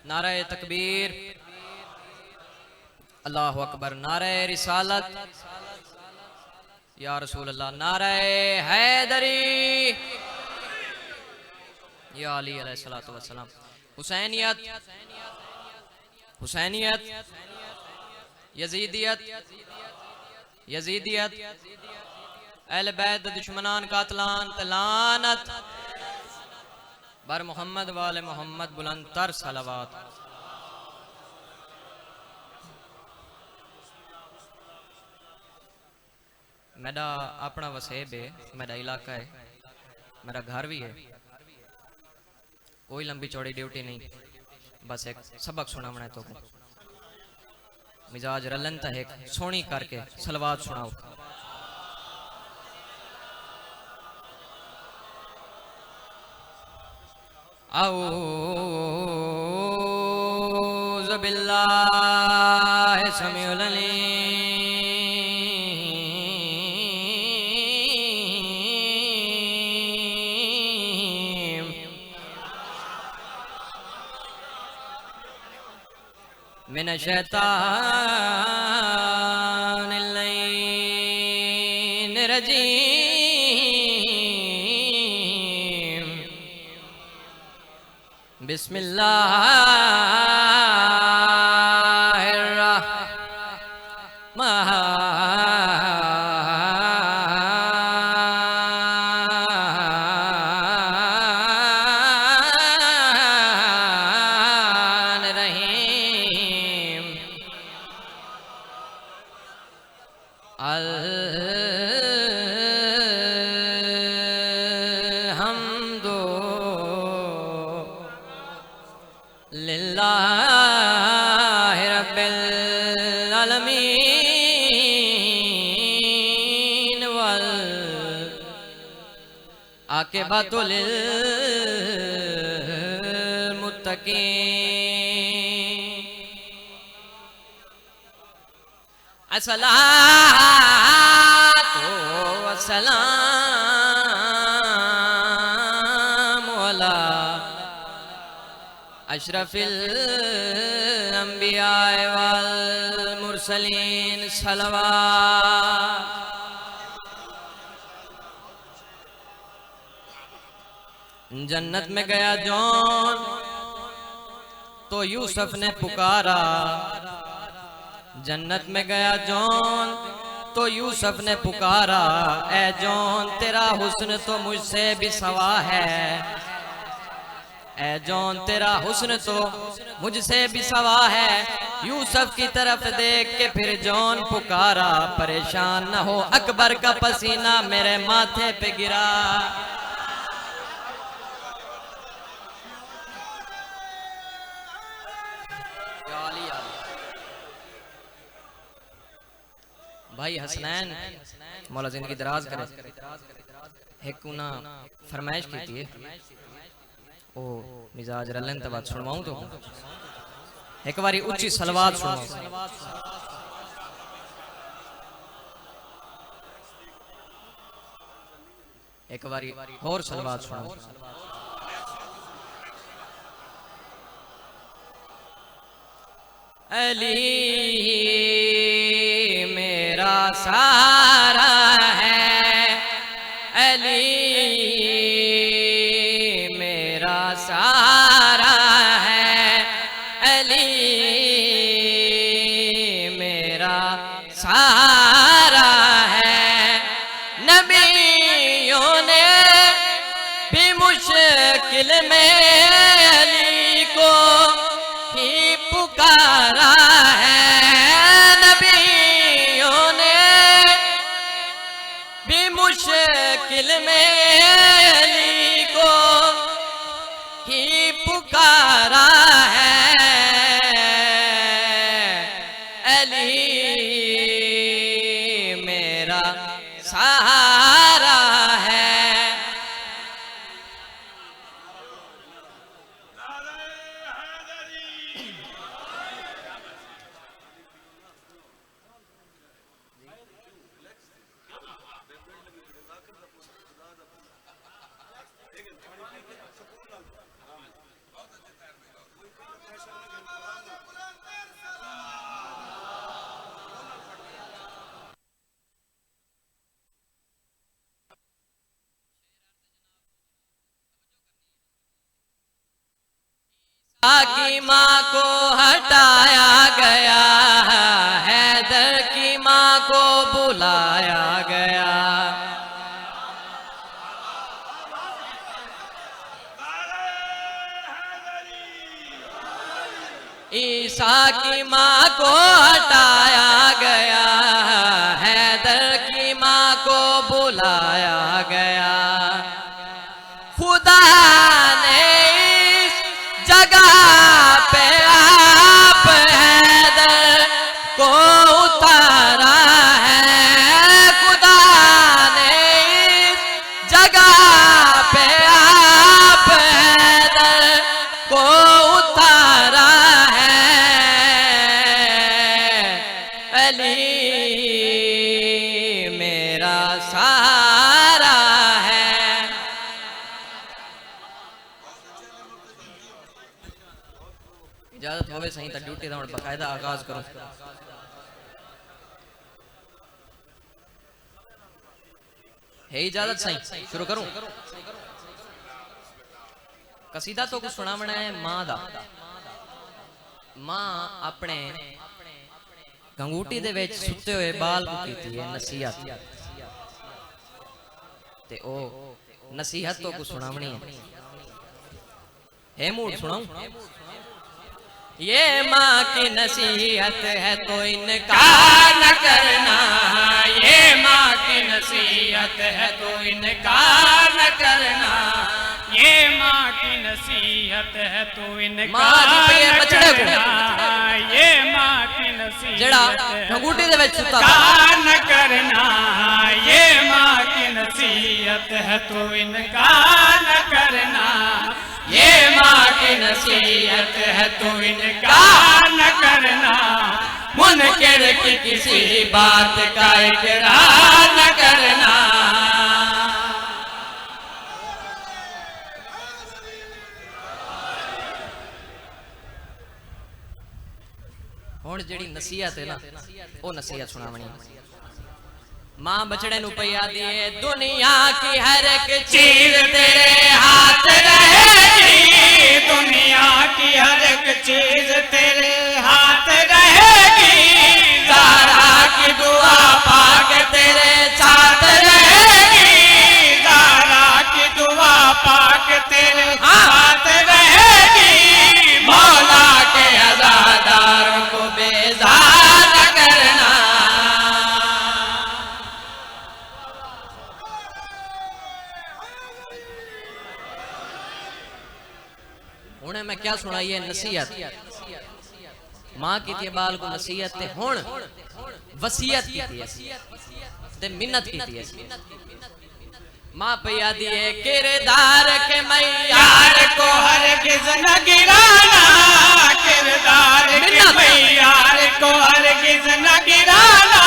नारे तकबीर, अल्लाहु अकबर, नारे रिसालत, या रसूल अल्लाह, नारे हैदरी, या अली अलैहिस्सलातु वस्सलाम। हुसैनियत, हुसैनियत, यजीदियत, यजीदियत, अहले बैत दुश्मनान कातलान तलानत बर मोहम्मद वाले मोहम्मद बुलंद तर सलावत। मेरा अपना वसेब है, मेरा इलाका है, मेरा घर भी है। कोई लंबी चौड़ी ड्यूटी नहीं, बस एक सबक सुनाना है तो मिजाज रलन है, सोनी करके सलवात सुनाओ। औज़ु बिल्लाहि समीउल अलीम मिनश शैतानिर रजीम। बिस्मिल्लाहिर्रहमानिर्रहीम। अल्हम्दु लिल्लाहि रब्बिल आलमीन वल आकिबतु लिल मुत्तकीन। अस्सलातु वस्सलामु अला अशरफिल अंबिया वल मुरसलीन सलवात। जन्नत में गया जौन तो यूसुफ ने पुकारा, जन्नत में गया जौन तो यूसुफ ने पुकारा, ऐ जौन तेरा हुस्न तो मुझसे भी सवा है, ऐ जौन तेरा हुस्न तो मुझसे भी सवा है। यूसुफ की तरफ देख के फिर जौन पुकारा, परेशान न हो अकबर का पसीना मेरे माथे पे गिरा। भाई हसनैन मौला जिंदगी दराज करे, एक ना फरमाइश की थी ओ मिजाज रलन तो बात सुनवाऊं तो एक बारी उच्ची सलवात सुनाओ। एक बारी और सलवात सुनाओ। अली मेरा सारा है, अली मेरा सारा है, अली मेरा सारा है। नबियों ने भी मुश्किल में अली को ही पुकारा है, नबियों ने भी मुश्किल में अली को ही पुकारा है, अली मेरा सहारा है। की माँ को हटाया गया, हैदर की माँ को बुलाया गया। ईसा की माँ को हटाया गया, हैदर की माँ को बुलाया गया। खुदा ने इस जगह पे आप हैदर को उतारा है। खुदा ने इस जगह पे आप हैदर को उतारा है। अली मेरा सहारा है। इजाजत होवे सही तो ड्यूटी का बकायदा आगाज करो। है इजाजत सही शुरू करूं? कसीदा तो कुछ सुनावना है मां दा। मां अपने गंगूटी दे विच सुते हुए बाल को कीती है नसीहत, ते ओ नसीहत तो कुछ सुनावनी है मूड सुनाऊं? ये माँ की नसीहत है तो इनकार न करना, ये माँ की नसीहत है तो इनकार न करना, ये माँ की नसीहत है तो इनकार न करना, ये माँ की नसीहत है अंगूठी दे विच सुता न करना, ये माँ की नसीहत है तो इनकार न करना, ये माँ की नसीहत है तो इनकार न करना, मुनकिर की किसी बात का इकरार न करना। हुण जेड़ी नसीहत है ना, वो नसीहत सुनावनी। मां बछड़े नु पई आदी है, दुनिया की हर एक चीज तेरे हाथ रहेगी, दुनिया की हर एक चीज तेरे हाथ रहेगी, ज़हरा की दुआ पाक तेरे साथ रहेगी, ज़हरा की दुआ पाक तेरे साथ रहेगी, मौला के अज़ादारों को बेज़ार न करना। उन्हें मैं क्या सुनाई है नसीहत। मां की थी बाल को नसीहत ते हुण वसीयत की थी ते मिन्नत की थी। मां पिया दिए किरदार के मैयार को हरगिज़ न गिराना, किरदार के मैयार को हरगिज़ न गिराना,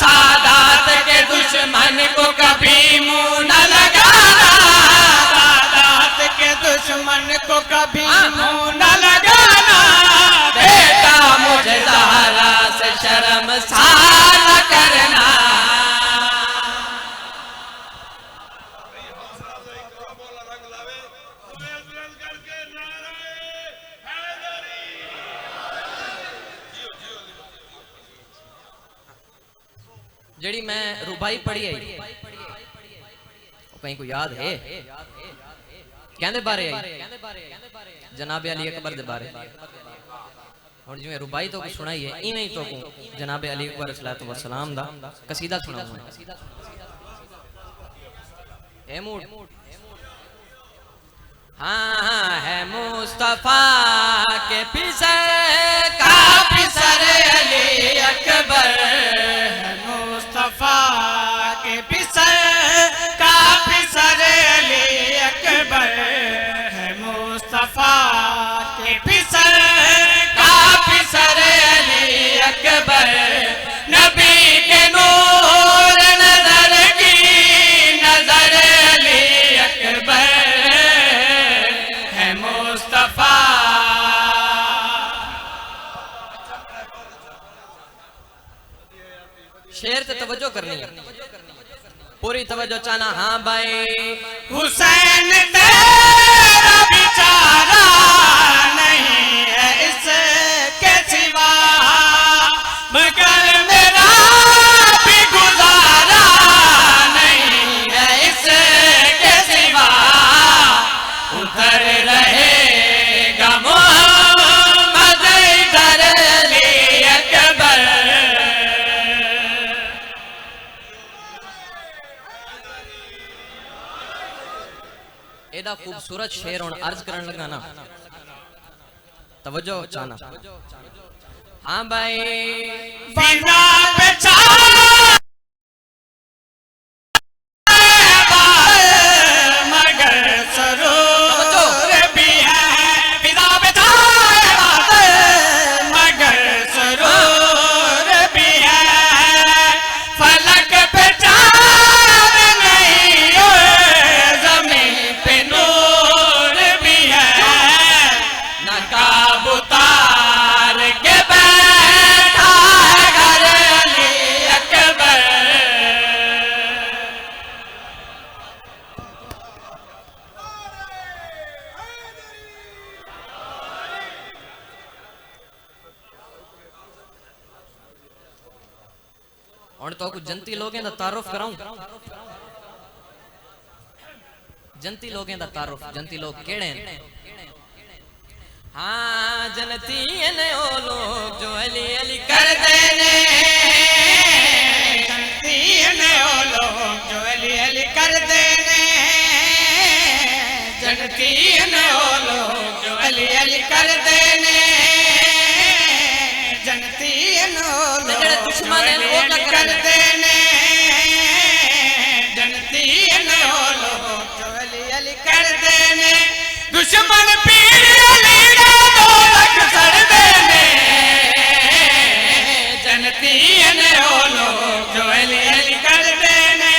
सादात के दुश्मन को कभी मुंह न लगाना, सादात के दुश्मन को कभी मुंह न लगाना, बेटा मुझे ज़हरा से शर्मसार न करना। जेड़ी मैं रुबाई पढ़ी है कहीं को याद है? कहने बारे आई जनाब अली अकबर दे बारे। और जिवें रुबाई तो सुनाई है इवें ही तो जनाब अली अकबर अलैहि वसल्लम दा कसीदा सुनाऊंगा। ए मूड हाँ है मुस्तफा के पिसर का पिसर अली अकबर, मुस्तफा के पिसर का पिसर अली अकबर, है मुस्तफा के पिसर का पिसर अली अकबर, नबी के नूर नजर की नजर अली अकबर, है मुस्तफा। शेर से तवज्जो करनी है, पूरी तवज्जो चाहना। हाँ भाई हुसैन तेरा बेचारा खूबसूरत शेर और अर्ज करने लगा ना, तवज्जो चाहना। हाँ भाई फिजा पे मगर सरूर भी है, फिजा पे मगर सरूर भी है, फलक पे चाँद नहीं ज़मीन पे नूर भी है, नकाब उतार के बैठा है घर अली अकबर। और तो कुछ जनती लोगों का तारुफ कराऊं। जनती लोगों का तारुफ, जनती लोग केड़े हैं? हाँ जनती ने ओ लोग जो अली अली कर देने, जनती ने ओ लोग जो अली अली कर देने, जनती ने ओ लोग जो अली अली कर देने, जनती ने ओ लोग जेड़े दुश्मन हैं वो क्या कर देने, जनती ने ओ लोग जो अली अली कर देने, दुश्मन पीर अली ने दो लख सड़ देने, जनती ने ओ लोग जो अली अली कर देने।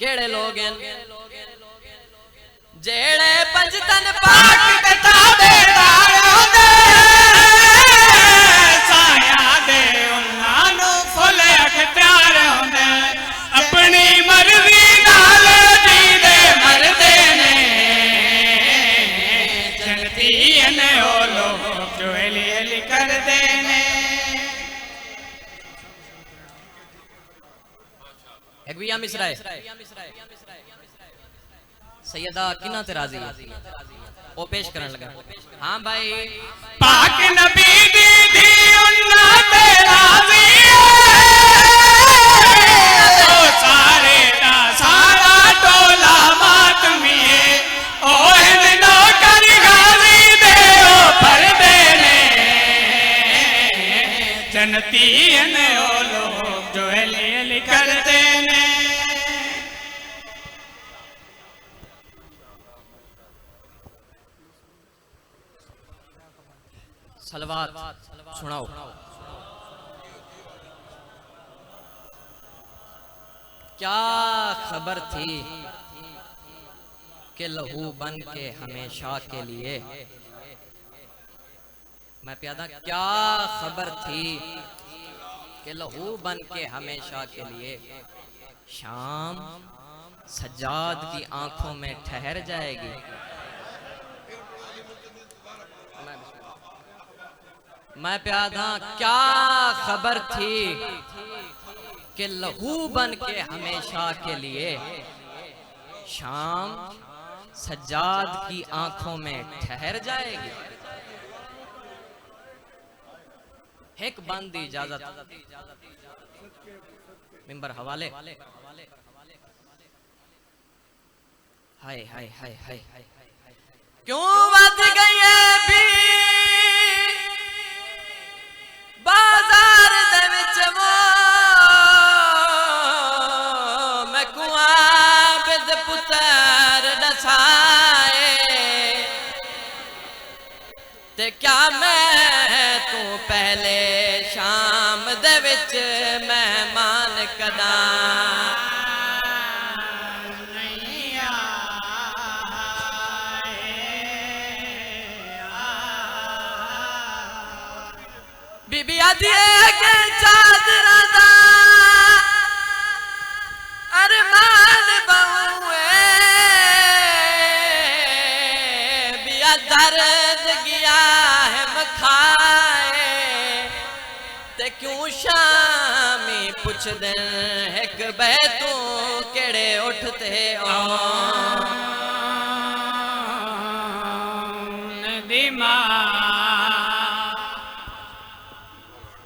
केड़े लोग हैं? जेड़े पंजतन पाक पाक ताबेदार होंदे, साया दे उन्हां नूं फुल अख्तियार होंदे, अपनी मर्जी नाल जींदे मरदे ने, जनती ने ओ लोग जो अली अली करदे ने। एक भी यहाँ मिसरा है। सैयदा किना ते राजी वो पेश करने लगा। हाँ भाई पाक नबी दी धी उन्हां ते राज़ी ओ सारे दा सारा टोला मातमीए, ओ हिंद नौकर गाज़ी दे ओ फरदे ने, जनती ने ओ लोग जो अली अली करदे ने। सलवात सुनाओ। क्या खबर थी कि लहू बन के हमेशा के लिए, मैं प्यादा क्या खबर थी कि लहू बन के हमेशा के लिए, शाम सज्जाद की आंखों में ठहर जाएगी। मैं प्यादा क्या खबर थी कि लहू बन के हमेशा के लिए, शाम सज्जाद की आंखों में ठहर जाएगी। एक बंद दी इजाजत, मिंबर हवाले। हाय हाय हाय हाय क्यों बच गई है भी बाजार दे विच वो, मैं कुआं बिद पुत्र दसाए, ते क्या मैं तू पहले शाम दे विच मेहमान कदा बीबी आदि के चादरा दा अरमान बहुए, बिया दर्द गया है मखाए, ते क्यों शामी पुछ दे एक बैतू केड़े उठते ओ